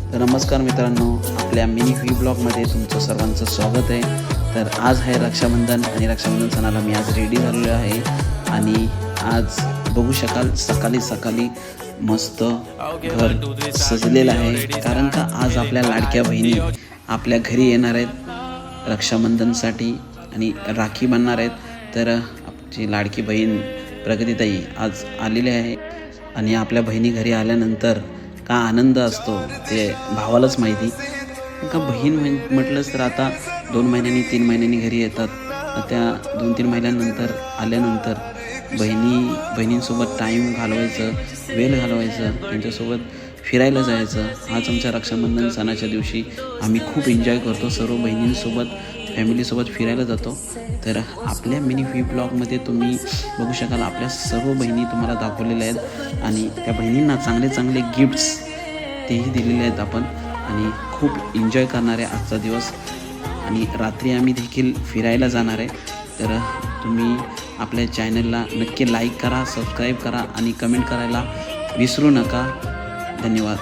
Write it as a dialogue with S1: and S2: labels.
S1: तर नमस्कार मित्रांनो, आपल्या मिनी व्ही ब्लॉगमध्ये तुमचं सर्वांचं स्वागत आहे। तर आज आहे रक्षाबंधन आणि रक्षाबंधन सणाला मी आज रेडी झालेलो आहे आणि आज बघू शकाल सकाळी मस्त घर सजलेलं आहे, कारण का आज आपल्या लाडक्या बहिणी आपल्या घरी येणार आहेत रक्षाबंधनसाठी आणि राखी बांधणार आहेत। तर आमची लाडकी बहीण प्रगतीताई आज आलेली आहे आणि आपल्या बहिणी घरी आल्यानंतर का आनंद असतो ते भावालाच माहिती। का बहीण म्हटलंच तर आता 2 महिन्यांनी 3 महिन्यांनी घरी येतात, त्या 2-3 महिन्यानंतर आल्यानंतर बहिणींसोबत टाईम घालवायचं, वेळ घालवायचं, त्यांच्यासोबत फिरायला जायचं। आज आमच्या रक्षाबंधन सणाच्या दिवशी आम्ही खूप एन्जॉय करतो, सर्व बहिणींसोबत फॅमिलीसोबत फिरायला जातो। तर आपल्या मिनी व्ही ब्लॉगमध्ये तुम्ही बघू शकाल आपल्या सर्व बहिणी तुम्हाला दाखवलेल्या आहेत आणि त्या बहिणींना चांगले गिफ्ट्स तेही दिलेले आहेत आपण आणि खूप एन्जॉय करणार आहे आजचा दिवस आणि रात्री आम्ही देखील फिरायला जाणार आहे। तर तुम्ही आपल्या चॅनलला नक्की लाईक करा, सबस्क्राईब करा आणि कमेंट करायला विसरू नका। धन्यवाद।